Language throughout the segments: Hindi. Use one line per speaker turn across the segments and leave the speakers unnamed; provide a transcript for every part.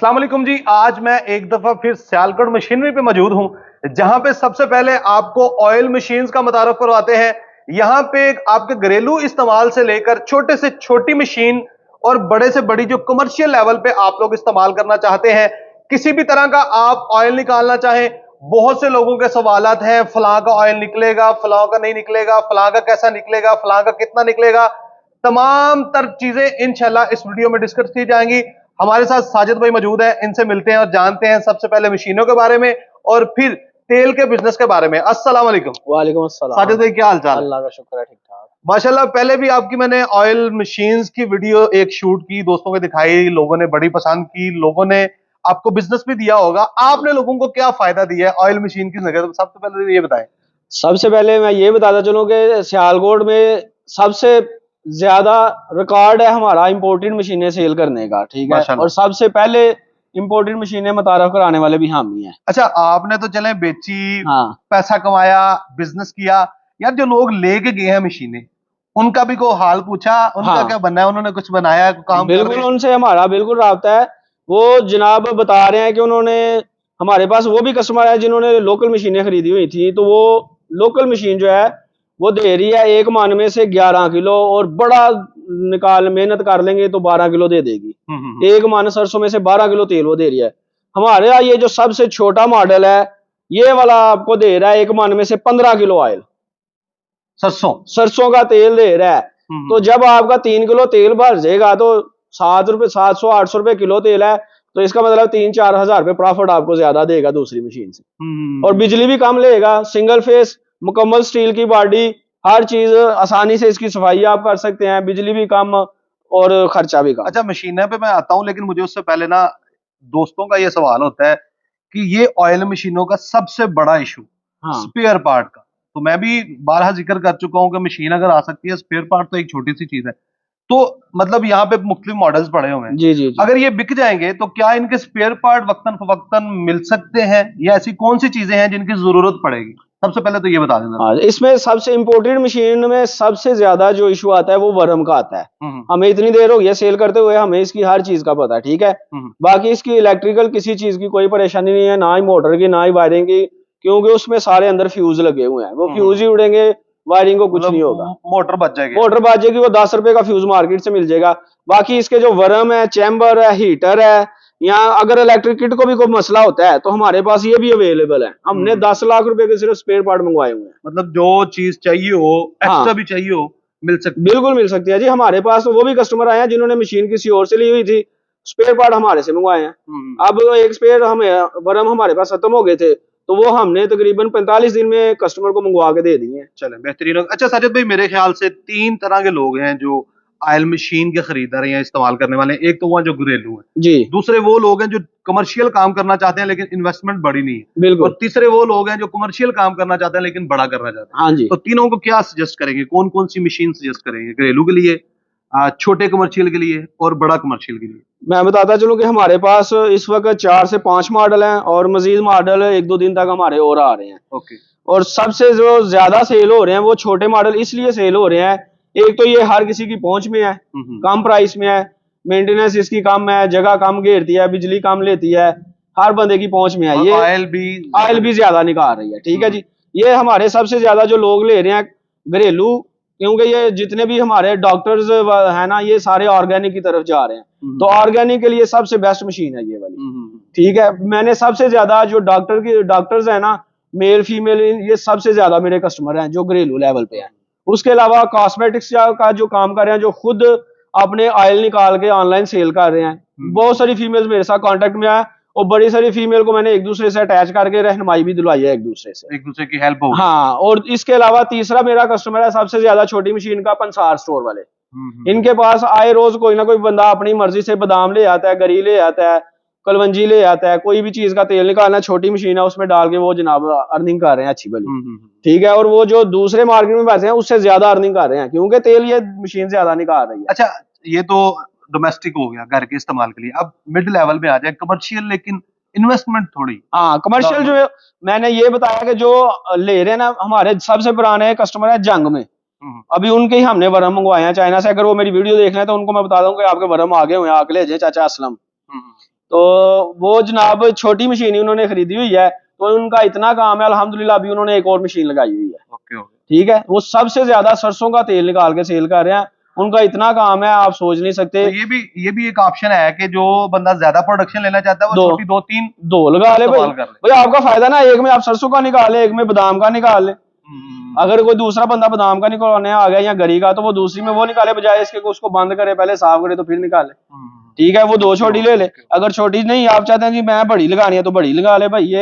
अस्सलाम वालेकुम जी। आज मैं एक दफा फिर सियालकोट मशीनरी पे मौजूद हूं, जहां पे सबसे पहले आपको ऑयल मशीन्स का मुतारफ करवाते हैं। यहां पे आपके घरेलू इस्तेमाल से लेकर छोटे से छोटी मशीन और बड़े से बड़ी जो कमर्शियल लेवल पे आप लोग इस्तेमाल करना चाहते हैं, किसी भी तरह का आप ऑयल निकालना चाहें। बहुत से लोगों के सवालात हैं, फलां का ऑयल निकलेगा, फलां का नहीं निकलेगा, फलां का कैसा निकलेगा, फलां का कितना निकलेगा। तमाम तर चीजें इंशाल्लाह इस वीडियो में डिस्कस की जाएंगी। हमारे साथ साजिद भाई मौजूद हैं, इनसे मिलते हैं और जानते हैं सबसे पहले मशीनों के बारे में और फिर तेल के बिजनेस के बारे में। अस्सलाम वालेकुम।
वालेकुम अस्सलाम।
साजिद भाई क्या हाल चाल?
अल्लाह का शुक्र है, ठीक ठाक
माशाल्लाह। पहले भी आपकी मैंने ऑयल मशीन्स की वीडियो एक शूट की, दोस्तों को दिखाई, लोगों ने बड़ी पसंद की, लोगों ने आपको बिजनेस भी दिया होगा। आपने लोगों को क्या फायदा दिया है ऑयल मशीन की नजर? सबसे पहले तो ये बताएं।
सबसे पहले मैं ये बताता चलूं कि सियालकोट में सबसे ज्यादा रिकॉर्ड है हमारा इंपोर्टेड मशीनें सेल करने का, ठीक है। और सबसे पहले इंपोर्टेड मशीनें मुतारफ कराने वाले भी हम ही हैं।
अच्छा, आपने तो चले बेची,
हाँ,
पैसा कमाया, बिजनेस किया। यार जो लोग लेके गए हैं मशीनें, उनका भी को हाल पूछा, उनका
हाँ,
क्या बनना है? उन्होंने कुछ बनाया, काम कर
बिल्कुल
रहे हैं?
उनसे हमारा बिल्कुल राब्ता है। वो जनाब बता रहे हैं कि उन्होंने हमारे पास वो भी कस्टमर है जिन्होंने लोकल मशीनें खरीदी हुई थी, तो वो लोकल मशीन जो है वो दे रही है एक मन में से 11 किलो, और बड़ा निकाल मेहनत कर लेंगे तो 12 किलो दे देगी। एक मन सरसों में से 12 किलो तेल वो दे रही है। हमारे यहाँ ये जो सबसे छोटा मॉडल है, ये वाला आपको दे रहा है एक मन में से 15 किलो ऑयल, सरसों का तेल दे रहा है। तो जब आपका 3 किलो तेल भर जाएगा तो 700 800 रुपए किलो तेल है, तो इसका मतलब 3-4 हजार रुपए प्रॉफिट आपको ज्यादा देगा दूसरी मशीन से। और बिजली भी कम लेगा, सिंगल फेस, मुकम्मल स्टील की बॉडी, हर चीज आसानी से इसकी सफाई आप कर सकते हैं, बिजली भी कम और खर्चा भी कम।
अच्छा, मशीन पे मैं आता हूँ, लेकिन मुझे उससे पहले ना दोस्तों का ये सवाल होता है कि ये ऑयल मशीनों का सबसे बड़ा इशू स्पेयर पार्ट का। तो मैं भी बारहा जिक्र कर चुका हूं कि मशीन अगर आ सकती है, स्पेयर पार्ट तो एक छोटी सी चीज है। तो मतलब यहाँ पे मुख्तलिफ मॉडल्स पड़े हुए हैं।
जी, जी, जी।
अगर ये बिक जाएंगे तो क्या इनके स्पेयर पार्ट वक्तन फवक्तन मिल सकते हैं, या ऐसी कौन सी चीजें हैं जिनकी जरूरत पड़ेगी? सबसे पहले तो ये बता देना।
हाँ, इसमें सबसे इम्पोर्टेंट मशीन में सबसे ज्यादा जो इशू आता है वो वर्म का आता है। हमें इतनी देर हो गई है सेल करते हुए, हमें इसकी हर चीज का पता है, ठीक है। बाकी इसकी इलेक्ट्रिकल किसी चीज की कोई परेशानी नहीं है, ना ही मोटर की ना ही वायरिंग की, क्योंकि उसमें सारे अंदर फ्यूज लगे हुए हैं। वो फ्यूज ही उड़ेंगे, वायरिंग को कुछ नहीं होगा।
मोटर बच जाएगी,
मोटर बच जाएगी। वो 10 रुपए का फ्यूज मार्केट से मिल जाएगा। बाकी इसके जो वर्म है, चैम्बर है, हीटर है, यहाँ अगर इलेक्ट्रिक किट को भी कोई मसला होता है तो हमारे पास ये भी अवेलेबल है। हमने 10 लाख रुपए के सिर्फ स्पेयर पार्ट मंगवाए हुए हैं।
मतलब जो चीज चाहिए हो, एक्स्ट्रा भी चाहिए हो, मिल सकती है?
बिल्कुल मिल सकती है जी। हमारे पास तो वो भी कस्टमर आए हैं जिन्होंने मशीन किसी और से ली हुई थी, स्पेयर पार्ट हमारे से मंगवाए हैं। अब एक स्पेयर वर्म हमारे पास खत्म हो गए थे, तो वो हमने तकरीबन 45 दिन में कस्टमर को मंगवा के दे दिए।
चले, बेहतरीन। अच्छा साजिद भाई, मेरे ख्याल से 3 तरह के लोग हैं जो ऑयल मशीन के खरीदार या इस्तेमाल करने वाले हैं। एक तो वो जो घरेलू है
जी,
दूसरे वो लोग हैं जो कमर्शियल काम करना चाहते हैं लेकिन इन्वेस्टमेंट बड़ी नहीं है,
बिल्कुल।
और तीसरे वो लोग हैं जो कमर्शियल काम करना चाहते हैं लेकिन बड़ा करना चाहते हैं।
हाँ जी।
तो तीनों को क्या सजेस्ट करेंगे? कौन कौन सी मशीन सजेस्ट करेंगे? घरेलू के लिए, छोटे कमर्शियल के लिए और बड़ा कमर्शियल के लिए?
मैं बताता चलूं कि हमारे पास इस वक्त 4 से 5 मॉडल हैं, और मजीद मॉडल 1-2 दिन तक हमारे और आ रहे हैं।
ओके।
और सबसे जो ज्यादा सेल हो रहे हैं वो छोटे मॉडल इसलिए सेल हो रहे हैं, एक तो ये हर किसी की पहुंच में है, कम प्राइस में है, मेंटेनेंस इसकी कम है, जगह कम घेरती है, बिजली कम लेती है, हर बंदे की पहुंच में है। ये ऑयल भी ज्यादा निकाल रही है, ठीक है जी। ये हमारे सबसे ज्यादा जो लोग ले रहे हैं घरेलू, क्योंकि ये जितने भी हमारे डॉक्टर्स है ना, ये सारे ऑर्गेनिक की तरफ जा रहे हैं। तो ऑर्गेनिक के लिए सबसे बेस्ट मशीन है ये वाली, ठीक है। मैंने सबसे ज्यादा जो डॉक्टर्स है ना, मेल फीमेल, ये सबसे ज्यादा मेरे कस्टमर हैं जो घरेलू लेवल पे हैं। उसके अलावा कॉस्मेटिक्स का जो काम कर रहे हैं, जो खुद अपने ऑयल निकाल के ऑनलाइन सेल कर रहे हैं। बहुत सारी फीमेल्स मेरे साथ कांटेक्ट में है, और बड़ी सारी फीमेल को मैंने एक दूसरे से अटैच करके रहनुमाई भी दिलवाई है, एक दूसरे की हेल्प हो। हाँ, और इसके अलावा तीसरा मेरा कस्टमर है सबसे ज्यादा छोटी मशीन का, पंसार स्टोर वाले। इनके पास आए रोज कोई ना कोई बंदा अपनी मर्जी से बादाम ले आता है, गरी ले आता है, कलवंजी ले आता है, कोई भी चीज का तेल निकालना, छोटी मशीन है उसमें डाल के वो जनाब अर्निंग कर रहे हैं अच्छी भली, ठीक है। और वो जो दूसरे मार्केट में बैठे हैं उससे ज्यादा अर्निंग कर रहे हैं, क्योंकि तेल ये मशीन ज्यादा निकाल रही है।
अच्छा, ये तो डोमेस्टिक हो गया, घर के इस्तेमाल के लिए। अब मिड लेवल में आ जाए कमर्शियल, लेकिन इन्वेस्टमेंट थोड़ी।
हाँ, कमर्शियल जो मैंने ये बताया कि जो ले रहे हैं ना, हमारे सबसे पुराने कस्टमर है जंग में, अभी उनके ही हमने वर्म मंगवाए हैं चाइना से। अगर वो मेरी वीडियो देख रहे हैं तो उनको मैं बता दूं कि आपके वर्म आ गए हुए हैं, आके ले जाए चाचा असलम। तो वो जनाब छोटी मशीन ही उन्होंने खरीदी हुई है, तो उनका इतना काम है अल्हम्दुलिल्लाह। अभी उन्होंने एक और मशीन लगाई हुई है।
Okay okay.
ठीक है, वो सबसे ज्यादा सरसों का तेल निकाल के सेल कर रहे हैं। उनका इतना काम है आप सोच नहीं सकते।
तो ये भी एक ऑप्शन है कि जो बंदा ज्यादा प्रोडक्शन लेना चाहता है वो छोटी दो
लगा ले भाई।
इस्तेमाल कर ले।
भाई आपका फायदा ना, एक में आप सरसों का निकाले, एक में बादाम का निकाल ले। अगर कोई दूसरा बंदा बादाम का निकालने आ गया या गरी का, तो वो दूसरी में वो निकाले, बजाय इसके उसको बंद करे, पहले साफ करे तो फिर निकाले। ठीक है, वो दो छोटी ले ले। अगर छोटी नहीं आप चाहते हैं कि मैं बड़ी लगानी है तो बड़ी लगा ले भाई।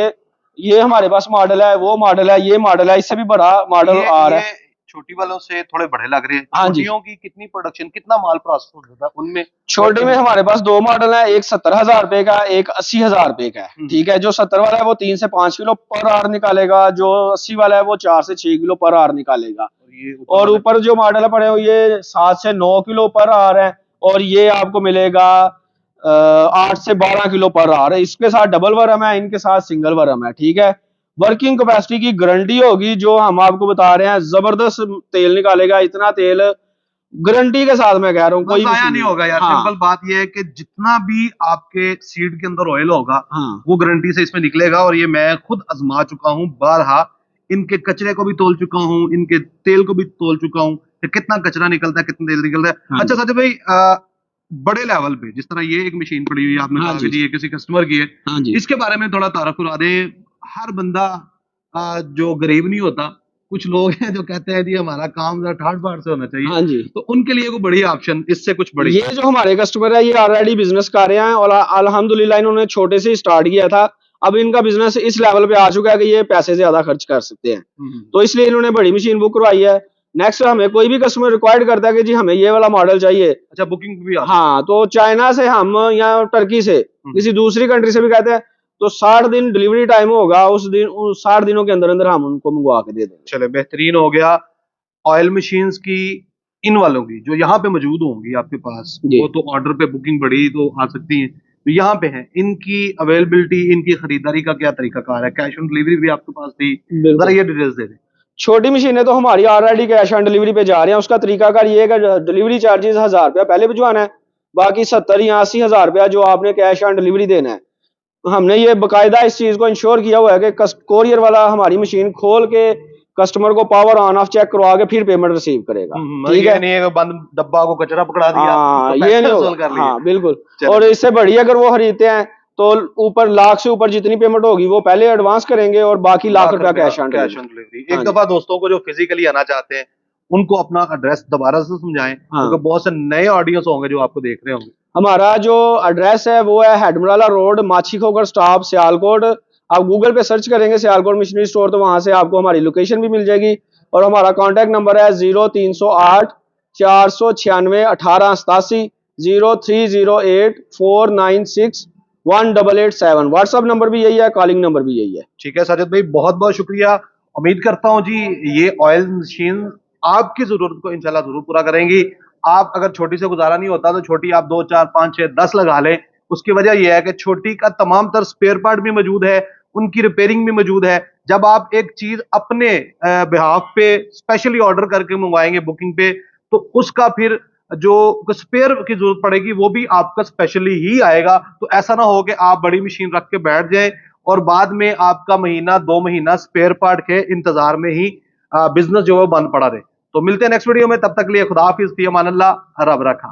ये हमारे पास मॉडल है, वो मॉडल है, ये मॉडल है, इससे भी बड़ा मॉडल आ रहा है।
छोटी वालों से थोड़े बड़े लग रहे हैं।
हाँ जी।
छोटियों की कितनी प्रोडक्शन, कितना माल प्रोसेस होता है उनमें?
छोटे में हमारे पास दो मॉडल है, एक 70,000 रुपए का, एक 80,000 रुपए का है। ठीक है, जो 70 वाला है वो 3 से 5 किलो पर आवर निकालेगा, जो 80 वाला है वो 4 से 6 किलो पर आवर निकालेगा। और ऊपर जो मॉडल पड़े हो ये 7 से 9 किलो पर आवर है, और ये आपको मिलेगा 8 से 12 किलो पर आवर है। इसके साथ डबल वर्म है, इनके साथ सिंगल वर्म है। ठीक है, वर्किंग कैपेसिटी की गारंटी होगी, जो हम आपको बता रहे हैं, जबरदस्त तेल निकालेगा। इतना तेल गारंटी के साथ मैं कह रहा हूँ, कोई
आया नहीं होगा यार।
हाँ।
सिंपल बात यह है कि जितना भी आपके सीड के अंदर ऑयल होगा,
हाँ।
वो गारंटी से इसमें निकलेगा। और ये मैं खुद आजमा चुका हूँ बारहा, इनके कचरे को भी तोल चुका हूँ, इनके तेल को भी तोल चुका हूँ कि कितना कचरा निकलता है, कितना तेल निकलता है।
हाँ।
अच्छा साजिद भाई, बड़े लेवल पे जिस तरह ये एक मशीन पड़ी हुई है, आपने
हाँ
कहा कि जी ये किसी कस्टमर की है,
हाँ जी।
इसके बारे में थोड़ा तारुफ करा दे। हर बंदा जो गरीब नहीं होता, कुछ लोग हैं जो कहते हैं जी हमारा काम जरा ठाट बाट से होना चाहिए।
हाँ जी।
तो उनके लिए कोई बड़ी ऑप्शन, इससे कुछ बड़ी।
ये जो हमारे कस्टमर है, ये ऑलरेडी बिजनेस कर रहे हैं, और अल्हम्दुलिल्लाह इन्होंने छोटे से स्टार्ट किया था। अब इनका बिजनेस इस लेवल पे आ चुका है कि ये पैसे ज्यादा खर्च कर सकते हैं, तो इसलिए इन्होंने बड़ी मशीन बुक करवाई है। नेक्स्ट हमें कोई भी कस्टमर रिक्वायर्ड करता है कि जी हमें ये वाला मॉडल चाहिए।
अच्छा, बुकिंग भी आती है?
हाँ, तो चाइना से हम या टर्की से किसी दूसरी कंट्री से भी कहते हैं, तो 60 दिन डिलीवरी टाइम होगा। उस 60 दिनों के अंदर अंदर हम उनको मंगवा के दे देंगे।
चले, बेहतरीन हो गया। ऑयल मशीन्स की इन वालों की जो यहाँ पे मौजूद होंगी आपके पास, वो तो ऑर्डर पे बुकिंग बड़ी तो आ सकती हैं, तो यहाँ पे है इनकी अवेलेबिलिटी, इनकी खरीदारी का क्या तरीका कार है? कैश ऑन डिलीवरी भी आपके पास थी, जरा ये डिटेल्स दे दें।
छोटी मशीनें तो हमारी ऑलरेडी कैश ऑन डिलीवरी पे जा रहे हैं। उसका तरीकाकार ये है कि डिलीवरी चार्जेस 1000 रुपया पहले भिजवाना है, बाकी 70 या 80,000 रुपया जो आपने कैश ऑन डिलीवरी देना है। तो हमने ये बाकायदा इस चीज को इंश्योर किया हुआ है कि कोरियर वाला हमारी मशीन खोल के कस्टमर को पावर ऑन ऑफ चेक करवा के फिर पेमेंट रिसीव करेगा। ठीक है,
नहीं है बंद डब्बा को कचरा पकड़ा दिया।
हाँ,
तो
ये नहीं होगा। हाँ बिल्कुल। और इससे बढ़िया अगर वो खरीदते हैं तो ऊपर लाख से ऊपर जितनी पेमेंट होगी वो पहले एडवांस करेंगे, और बाकी लाख रुपया कैश ऑन डिलीवरी।
एक दफा दोस्तों को जो फिजिकली आना चाहते हैं उनको अपना एड्रेस दोबारा से समझाएं, क्योंकि बहुत से नए ऑडियंस होंगे जो आपको देख रहे होंगे।
हमारा जो एड्रेस है वो है हेडमराला रोड, माछी खोकर स्टॉप, सियालकोट। आप गूगल पे सर्च करेंगे सियालकोट मशीनरी स्टोर, तो वहां से आपको हमारी लोकेशन भी मिल जाएगी। और हमारा कॉन्टैक्ट नंबर है 0308 496 1887, 0308 496 1887। व्हाट्सएप नंबर भी यही है, कॉलिंग नंबर भी यही है।
ठीक है साजिद भाई, बहुत बहुत शुक्रिया। उम्मीद करता हूं जी ये ऑयल मशीन आपकी जरूरत को इंशाल्लाह जरूर पूरा करेंगी। आप अगर छोटी से गुजारा नहीं होता तो छोटी आप 2 4 5 6 10 लगा लें। उसकी वजह यह है कि छोटी का तमाम तर स्पेयर पार्ट भी मौजूद है, उनकी रिपेयरिंग भी मौजूद है। जब आप एक चीज अपने बिहाफ पे स्पेशली ऑर्डर करके मंगवाएंगे बुकिंग पे, तो उसका फिर जो स्पेयर की जरूरत पड़ेगी वो भी आपका स्पेशली ही आएगा। तो ऐसा ना हो कि आप बड़ी मशीन रख के बैठ जाएं और बाद में आपका महीना 2 महीना स्पेयर पार्ट के इंतजार में ही बिजनेस जो है बंद पड़ा रहे। तो मिलते हैं नेक्स्ट वीडियो में, तब तक लिए खुदा हाफिज, फी अमान अल्लाह, रब रखा।